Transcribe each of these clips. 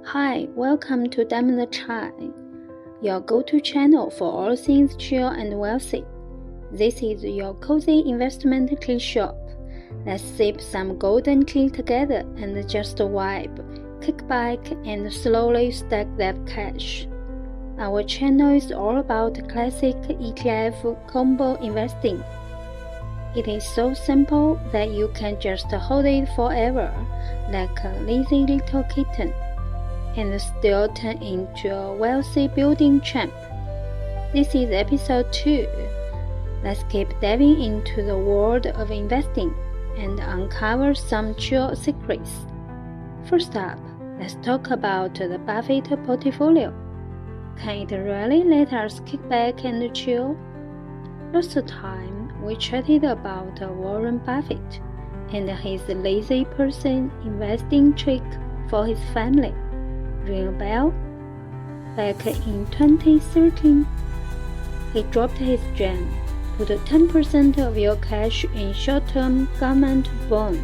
Hi, welcome to Diamond Chai, your go-to channel for all things chill and wealthy. This is your cozy investment tea shop. Let's sip some golden tea together and just vibe, kick back and slowly stack that cash. Our channel is all about classic ETF combo investing. It is so simple that you can just hold it forever, like a lazy little kitten, and still turn into a wealthy building champ. This is episode 2. Let's keep diving into the world of investing and uncover some chill secrets. First up, let's talk about the Buffett Portfolio. Can it really let us kick back and chill? Last time, we chatted about Warren Buffett and his lazy person investing trick for his family. Ring a bell? Back in 2013, he dropped his gem. Put 10% of your cash in short-term government bonds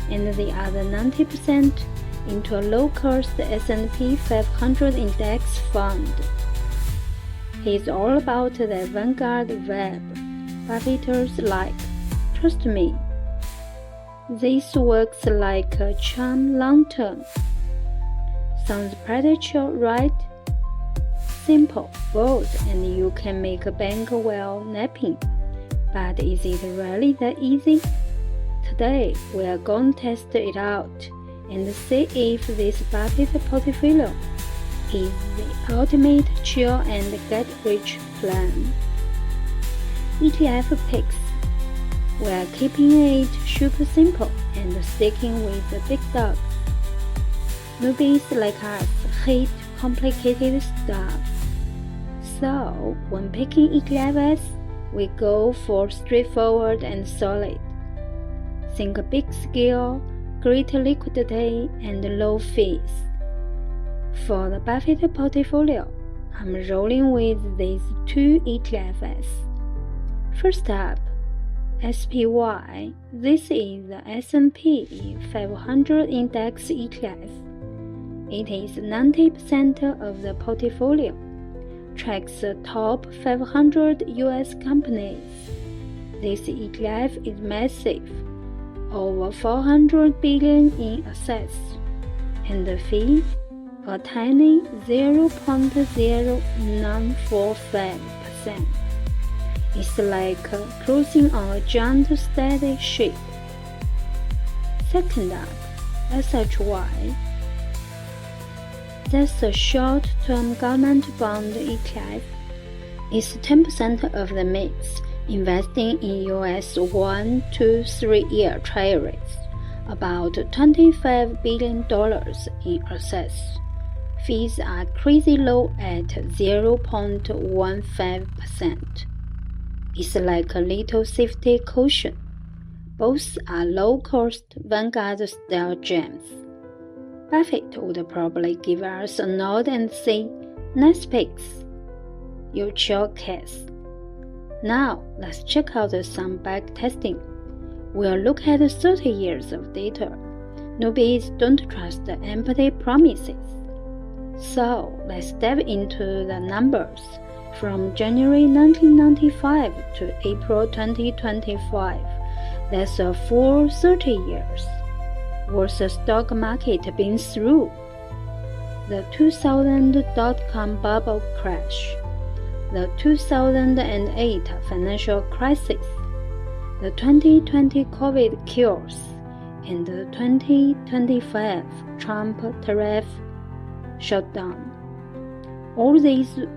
and the other 90% into a low-cost S&P 500 index fund. He's all about the Vanguard web. Buffetters like, trust me. This works like a charm long-term. Sounds pretty chill, right? Simple, bold, and you can make a bank while napping. But is it really that easy? Today, we are going to test it out and see if this Buffett portfolio is the ultimate chill and get-rich plan. ETF picks. We are keeping it super simple and sticking with the big dogs. Newbies like us hate complicated stuff. So, when picking ETFs, we go for straightforward and solid. Think big scale, great liquidity, and low fees. For the Buffett portfolio, I'm rolling with these 2 ETFs. First up, SPY. This is the S&P 500 Index ETF. It is 90% of the portfolio, tracks the top 500 US companies. This ETF is massive, over $400 billion in assets, and the fee, a tiny 0.0945%. It's like cruising on a giant steady ship. Second up, SHY. That's a short-term government bond ETF. It's 10% of the mix, investing in US 1 to 3 year treasuries, about $25 billion in assets. Fees are crazy low at 0.15%. It's like a little safety cushion. Both are low-cost Vanguard-style gems. Buffett would probably give us a nod and say, nice picks, you chill cats. Now, let's check out some backtesting. We'll look at 30 years of data. Newbies don't trust empty promises. So, let's dive into the numbers. From January 1995 to April 2025, that's a full 30 years. What's the stock market been through? The 2000 dot-com bubble crash, the 2008 financial crisis, the 2020 COVID cures, and the 2025 Trump tariff shutdown. All these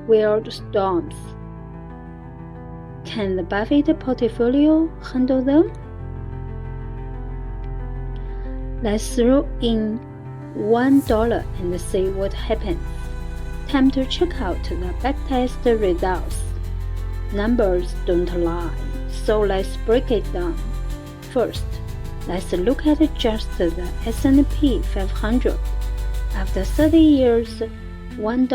weird storms. Can the Buffett portfolio handle them? Let's throw in $1 and see what happens. Time to check out the backtest results. Numbers don't lie, so let's break it down. First, let's look at just the S&P 500. After 30 years, $1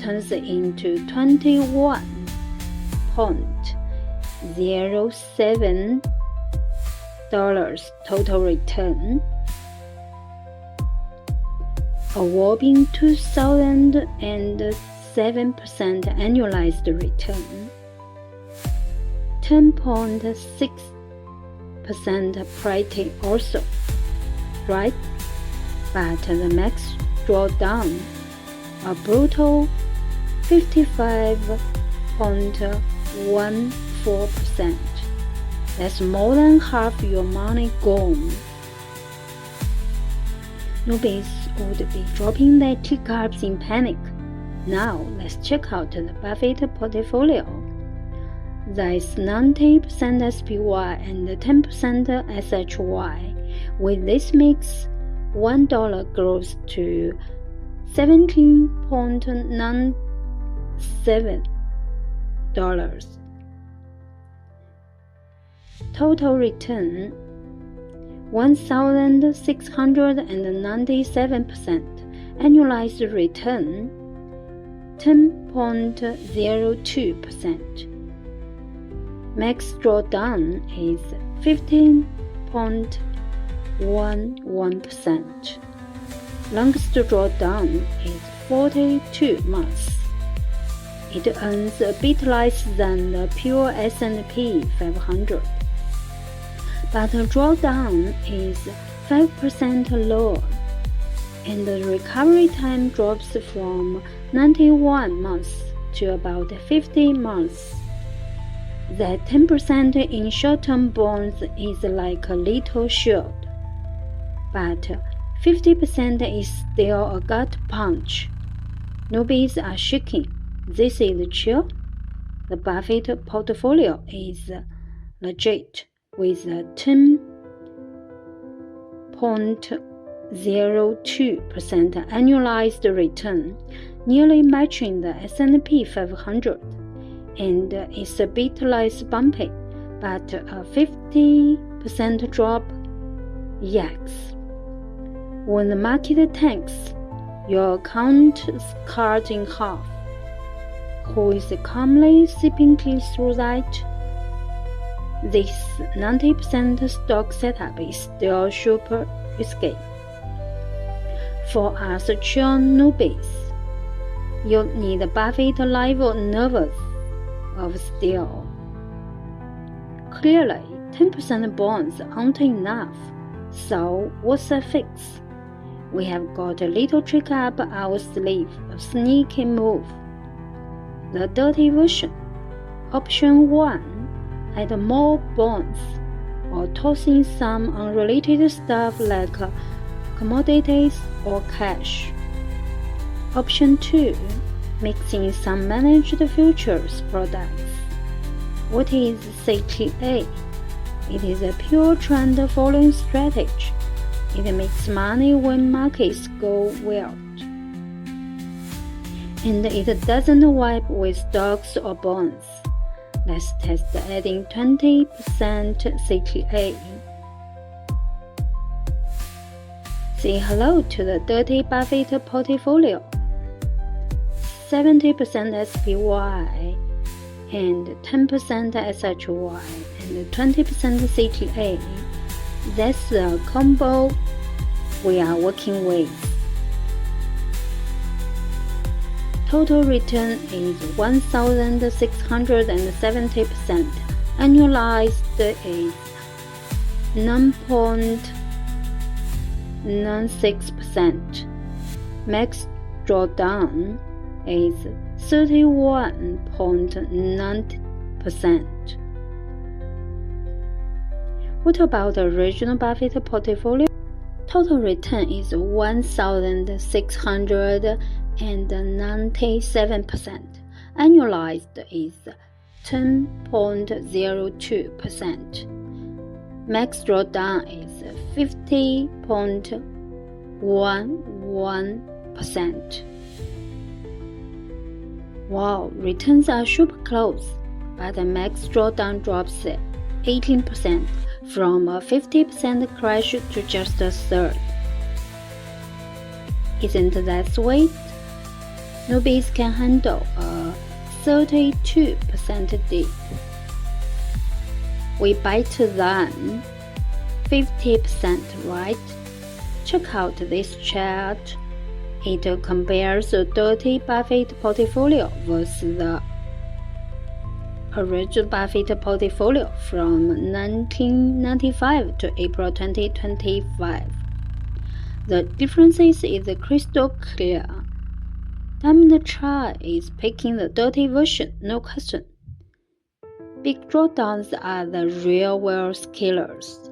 turns into $21.07 total return. a whopping 2,007% annualized return, 10.6% pretty also, right? But the max drawdown, a brutal 55.14%. That's more than half your money gone. Newbies would be dropping their teacups in panic. Now let's check out the Buffett Portfolio. There's 90% SPY and 10% SHY. With this mix, $1 grows to $17.97. Total return 1,697%. Annualized return 10.02%. Max drawdown is 15.11%. Longest drawdown is 42 months. It earns a bit less than the pure S&P 500. But the drawdown is 5% lower, and the recovery time drops from 91 months to about 50 months. That 10% in short-term bonds is like a little shield, but 50% is still a gut punch. Newbies are shaking. This is chill. The Buffett portfolio is legit, with a 10.02% annualized return, nearly matching the S&P 500, and it's a bit less bumpy, but a 50% drop, yikes. When the market tanks, your account is cut in half. Who is calmly sipping tea through that? This 90% stock setup is still super risky. For us chill newbies, you need a Buffett level nervous of steel. Clearly, 10% bonds aren't enough, so what's the fix? We have got a little trick up our sleeve, a sneaky move. The dirty version. Option 1. Add more bonds, or toss in some unrelated stuff like commodities or cash. Option 2. Mix in some managed futures products. What is CTA? It is a pure trend following strategy. It makes money when markets go wild, and it doesn't wipe with stocks or bonds. Let's test adding 20% CTA. Say hello to the dirty Buffett portfolio. 70% SPY and 10% SHY and 20% CTA. That's the combo we are working with. Total return is 1,670%. Annualized is 9.96%. Max drawdown is 31.9%. What about the original Buffett portfolio? Total return is 1,697%. Annualized is 10.02%. Max drawdown is 50.11%. Wow, returns are super close, but the max drawdown drops 18%. From a 50% crash to just a third. Isn't that sweet? Newbies can handle a 32% dip. We better than 50%, right? Check out this chart. It compares the dirty Buffett portfolio versus the original Buffett portfolio from 1995 to April 2025. The differences is crystal clear. Diamond Chai is picking the dirty version, no question. Big drawdowns are the real wealth killers.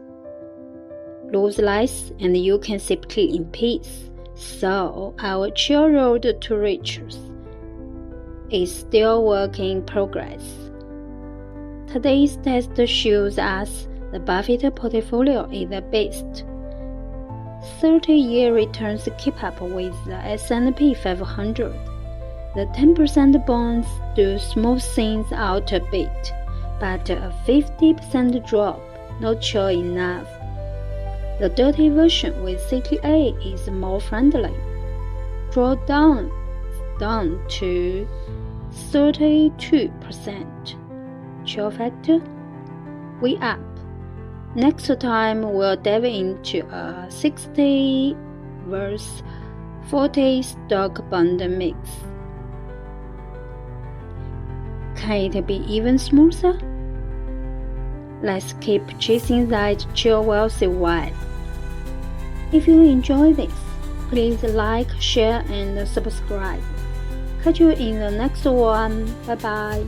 Lose less and you can simply in peace. So our chill road to riches is still work in progress. Today's test shows us the Buffett portfolio is the best. 30-year returns keep up with the S&P 500. The 10% bonds do smooth things out a bit, but a 50% drop, not chill enough. The dirty version with CTA is more friendly. Drawdown down to 32%. Chill factor? We up. Next time we'll dive into a 60 versus 40 stock bond mix. Can it be even smoother? Let's keep chasing that chill wealthy vibe. If you enjoy this, please like, share, and subscribe. Catch you in the next one. Bye bye.